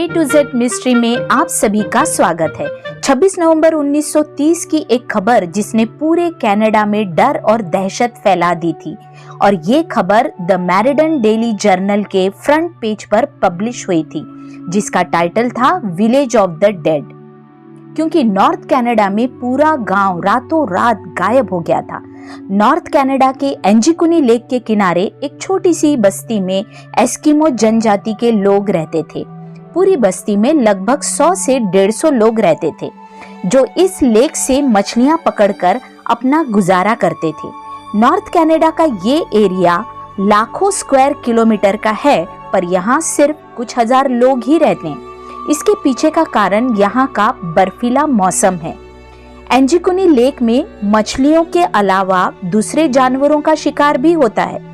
To Z mystery में आप सभी का स्वागत है। 26 नवंबर 1930 की एक खबर जिसने पूरे कनाडा में डर और दहशत फैला दी थी और ये खबर द मैरिडन डेली जर्नल के फ्रंट पेज पर पब्लिश हुई थी, जिसका टाइटल था विलेज ऑफ द डेड। क्योंकि नॉर्थ कनाडा में पूरा गांव रातों रात गायब हो गया था। नॉर्थ कनाडा के एंजिकुनी लेक के किनारे एक छोटी सी बस्ती में एस्किमो जनजाति के लोग रहते थे। पूरी बस्ती में लगभग 100 से 150 लोग रहते थे जो इस लेक से मछलियां पकड़कर अपना गुजारा करते थे। नॉर्थ कनाडा का ये एरिया लाखों स्क्वायर किलोमीटर का है, पर यहाँ सिर्फ कुछ हजार लोग ही रहते हैं। इसके पीछे का कारण यहाँ का बर्फीला मौसम है। एंजिकुनी लेक में मछलियों के अलावा दूसरे जानवरों का शिकार भी होता है।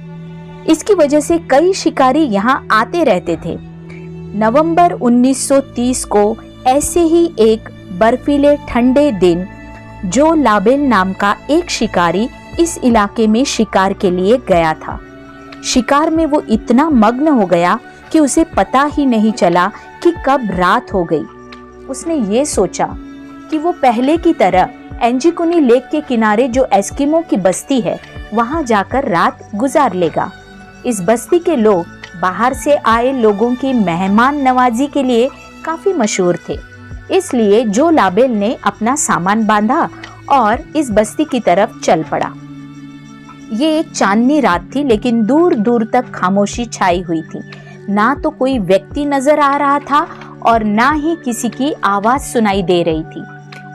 इसकी वजह से कई शिकारी यहाँ आते रहते थे। नवंबर 1930 को ऐसे ही एक बर्फीले ठंडे दिन जो लाबेल नाम का एक शिकारी इस इलाके में शिकार के लिए गया था। शिकार में वो इतना मग्न हो गया कि उसे पता ही नहीं चला कि कब रात हो गई। उसने ये सोचा कि वो पहले की तरह एंजिकुनी लेक के किनारे जो एस्किमो की बस्ती है वहां जाकर रात गुजार लेगा। इस बस्ती के लोग बाहर से आए लोगों की मेहमान नवाजी के लिए काफी मशहूर थे। इसलिए जो लाबेल ने अपना सामान बांधा और इस बस्ती की तरफ चल पड़ा। ये एक चांदनी रात थी, लेकिन दूर दूर तक खामोशी छाई हुई थी। ना तो कोई व्यक्ति नजर आ रहा था और ना ही किसी की आवाज सुनाई दे रही थी,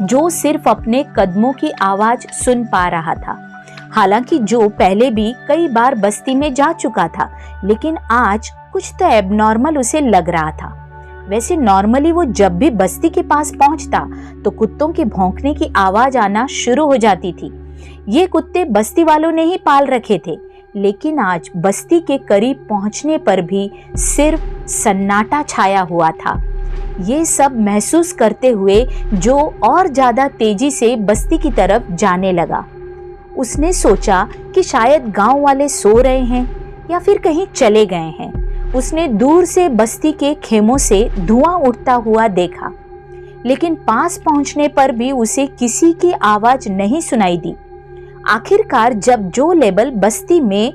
जो सिर्फ अपने कदमों की आवाज सुन पा रहा था। हालांकि जो पहले भी कई बार बस्ती में जा चुका था, लेकिन आज कुछ तो एबनॉर्मल उसे लग रहा था। वैसे नॉर्मली वो जब भी बस्ती के पास पहुंचता तो कुत्तों के भौंकने की आवाज आना शुरू हो जाती थी। ये कुत्ते बस्ती वालों ने ही पाल रखे थे, लेकिन आज बस्ती के करीब पहुंचने पर भी सिर्फ सन्नाटा छाया हुआ था। ये सब महसूस करते हुए जो और ज्यादा तेजी से बस्ती की तरफ जाने लगा। उसने सोचा कि शायद गांव वाले सो रहे हैं या फिर कहीं चले गए हैं। उसने दूर से बस्ती के खेमों से धुआं उठता हुआ देखा, लेकिन पास पहुंचने पर भी उसे किसी की आवाज नहीं सुनाई दी। आखिरकार जब जो लेबल बस्ती में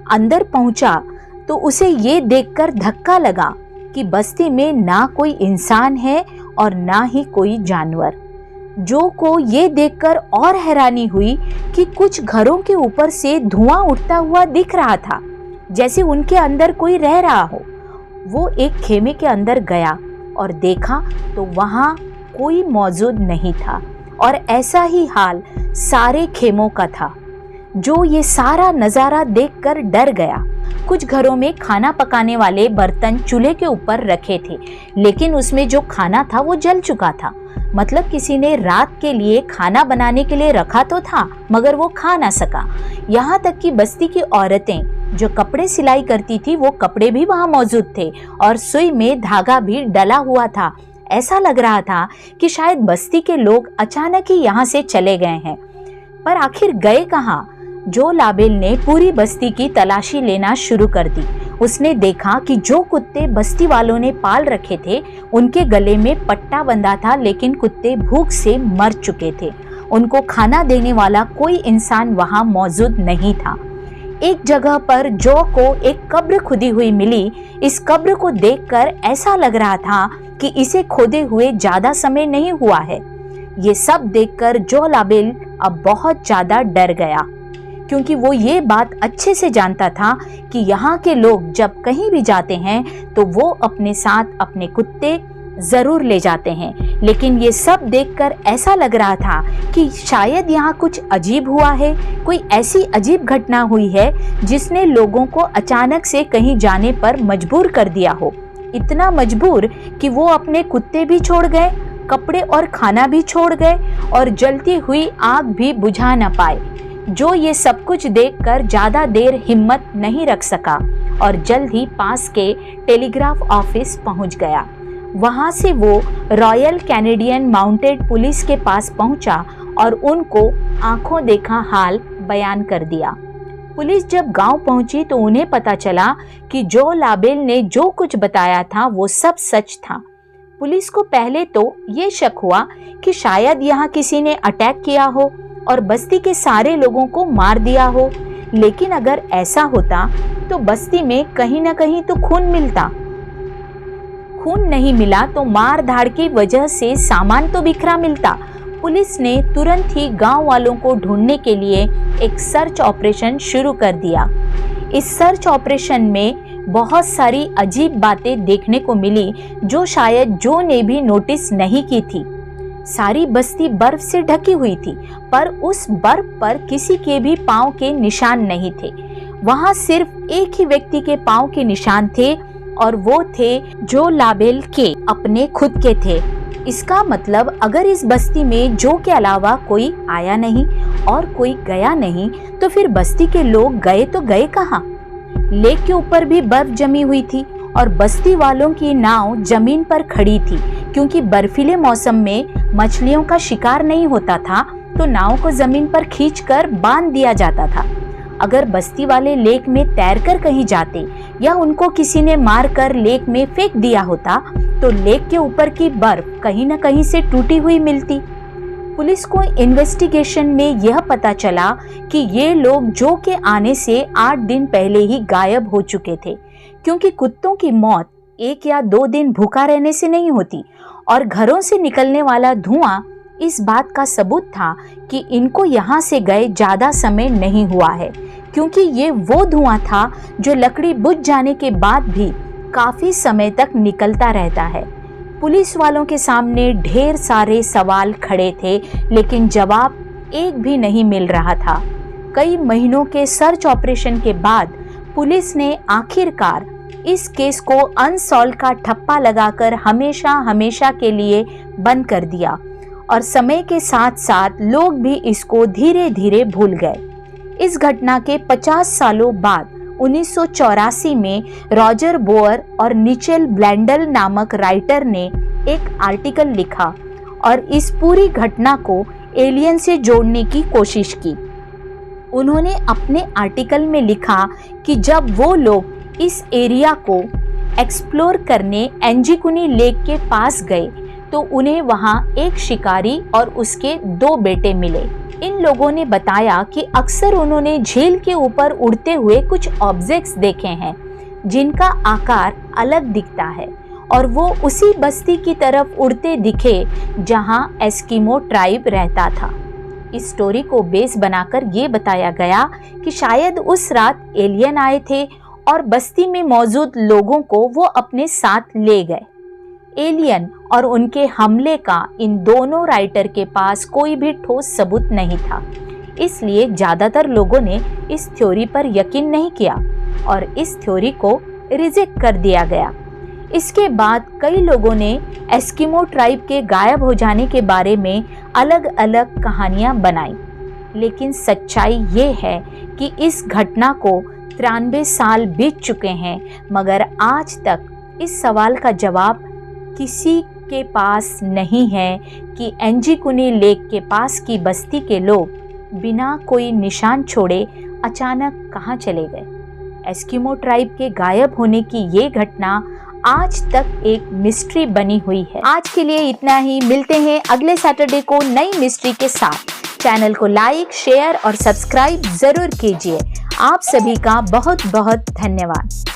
अंदर पहुंचा तो उसे ये देखकर धक्का लगा कि बस्ती में ना कोई इंसान है और ना ही कोई जानवर। जो को ये देखकर और हैरानी हुई कि कुछ घरों के ऊपर से धुआं उठता हुआ दिख रहा था, जैसे उनके अंदर कोई रह रहा हो। वो एक खेमे के अंदर गया और देखा तो वहां कोई मौजूद नहीं था और ऐसा ही हाल सारे खेमों का था। जो ये सारा नजारा देखकर डर गया। कुछ घरों में खाना पकाने वाले बर्तन चूल्हे के ऊपर रखे थे, लेकिन उसमें जो खाना था वो जल चुका था। मतलब किसी ने रात के लिए खाना बनाने के लिए रखा तो था, मगर वो खा ना सका। यहाँ तक कि बस्ती की औरतें जो कपड़े सिलाई करती थी वो कपड़े भी वहाँ मौजूद थे और सुई में धागा भी डला हुआ था। ऐसा लग रहा था कि शायद बस्ती के लोग अचानक ही यहाँ से चले गए हैं। पर आखिर गए कहाँ? जो लाबेल ने पूरी बस्ती की तलाशी लेना शुरू कर दी। उसने देखा कि जो कुत्ते बस्ती वालों ने पाल रखे थे उनके गले में पट्टा बंधा था, लेकिन कुत्ते भूख से मर चुके थे। उनको खाना देने वाला कोई इंसान वहां मौजूद नहीं था। एक जगह पर जो को एक कब्र खुदी हुई मिली। इस कब्र को देखकर ऐसा लग रहा था कि इसे खोदे हुए ज्यादा समय नहीं हुआ है। ये सब देखकर जो लाबेल अब बहुत ज्यादा डर गया, क्योंकि वो ये बात अच्छे से जानता था कि यहाँ के लोग जब कहीं भी जाते हैं तो वो अपने साथ अपने कुत्ते जरूर ले जाते हैं। लेकिन ये सब देखकर ऐसा लग रहा था कि शायद यहाँ कुछ अजीब हुआ है, कोई ऐसी अजीब घटना हुई है जिसने लोगों को अचानक से कहीं जाने पर मजबूर कर दिया हो। इतना मजबूर कि वो अपने कुत्ते भी छोड़ गए, कपड़े और खाना भी छोड़ गए और जलती हुई आग भी बुझा न पाए। जो ये सब कुछ देखकर ज्यादा देर हिम्मत नहीं रख सका और जल्द ही पास के टेलीग्राफ ऑफिस पहुंच गया। वहां से वो रॉयल कैनेडियन माउंटेड पुलिस के पास पहुंचा और उनको आंखों देखा हाल बयान कर दिया। पुलिस जब गांव पहुंची तो उन्हें पता चला कि जो लाबेल ने जो कुछ बताया था वो सब सच था। पुलिस को पहले तो ये शक हुआ कि शायद यहाँ किसी ने अटैक किया हो और बस्ती के सारे लोगों को मार दिया हो, लेकिन अगर ऐसा होता तो बस्ती में कहीं न कहीं तो खून मिलता। खून नहीं मिला तो मार धाड़ की वजह से सामान तो बिखरा मिलता। पुलिस ने तुरंत ही गांव वालों को ढूंढने के लिए एक सर्च ऑपरेशन शुरू कर दिया। इस सर्च ऑपरेशन में बहुत सारी अजीब बातें देखने को मिली जो शायद जो ने भी नोटिस नहीं की थी। सारी बस्ती बर्फ से ढकी हुई थी, पर उस बर्फ पर किसी के भी पांव के निशान नहीं थे। वहां सिर्फ एक ही व्यक्ति के पांव के निशान थे और वो थे जो लाबेल के अपने खुद के थे। इसका मतलब अगर इस बस्ती में जो के अलावा कोई आया नहीं और कोई गया नहीं, तो फिर बस्ती के लोग गए तो गए कहाँ? लेक के ऊपर भी बर्फ जमी हुई थी और बस्ती वालों की नाव जमीन पर खड़ी थी, क्योंकि बर्फीले मौसम में मछलियों का शिकार नहीं होता था, तो नाव को जमीन पर खींचकर बांध दिया जाता था। अगर बस्ती वाले लेक में तैरकर कहीं जाते या उनको किसी ने मारकर लेक में फेंक दिया होता, तो लेक के ऊपर की बर्फ कहीं न कहीं से टूटी हुई मिलती। पुलिस को इन्वेस्टिगेशन में यह पता चला कि ये लोग जो के आने से 8 दिन पहले ही गायब हो चुके थे, क्योंकि कुत्तों की मौत 1 या 2 दिन भूखा रहने से नहीं होती और घरों से निकलने वाला धुआं इस बात का सबूत था कि इनको यहाँ से गए ज़्यादा समय नहीं हुआ है, क्योंकि ये वो धुआं था जो लकड़ी बुझ जाने के बाद भी काफ़ी समय तक निकलता रहता है। पुलिस वालों के सामने ढेर सारे सवाल खड़े थे, लेकिन जवाब एक भी नहीं मिल रहा था। कई महीनों के सर्च ऑपरेशन के बाद पुलिस ने आखिरकार इस केस को अनसॉल्व का ठप्पा लगाकर हमेशा हमेशा के लिए बंद कर दिया और समय के साथ साथ लोग भी इसको धीरे धीरे भूल गए। इस घटना के 50 सालों बाद 1984 में रॉजर बोअर और निचेल ब्लैंडल नामक राइटर ने एक आर्टिकल लिखा और इस पूरी घटना को एलियन से जोड़ने की कोशिश की। उन्होंने अपने आर्टिकल में लिखा कि जब वो लोग इस एरिया को एक्सप्लोर करने एंजिकुनी लेक के पास गए तो उन्हें वहां एक शिकारी और उसके 2 बेटे मिले। इन लोगों ने बताया कि अक्सर उन्होंने झील के ऊपर उड़ते हुए कुछ ऑब्जेक्ट्स देखे हैं जिनका आकार अलग दिखता है और वो उसी बस्ती की तरफ उड़ते दिखे जहां एस्किमो ट्राइब रहता था। इस स्टोरी को बेस बनाकर ये बताया गया कि शायद उस रात एलियन आए थे और बस्ती में मौजूद लोगों को वो अपने साथ ले गए। एलियन और उनके हमले का इन दोनों राइटर के पास कोई भी ठोस सबूत नहीं था, इसलिए ज़्यादातर लोगों ने इस थ्योरी पर यकीन नहीं किया और इस थ्योरी को रिजेक्ट कर दिया गया। इसके बाद कई लोगों ने एस्किमो ट्राइब के गायब हो जाने के बारे में अलग अलग कहानियां बनाई, लेकिन सच्चाई ये है कि इस घटना को 93 साल बीत चुके हैं, मगर आज तक इस सवाल का जवाब किसी के पास नहीं है कि एंजिकुनी लेक के पास की बस्ती के लोग बिना कोई निशान छोड़े अचानक कहाँ चले गए। एस्किमो ट्राइब के गायब होने की ये घटना आज तक एक मिस्ट्री बनी हुई है। आज के लिए इतना ही, मिलते हैं अगले सैटरडे को नई मिस्ट्री के साथ। चैनल को लाइक, शेयर और सब्सक्राइब जरूर कीजिए। आप सभी का बहुत बहुत धन्यवाद।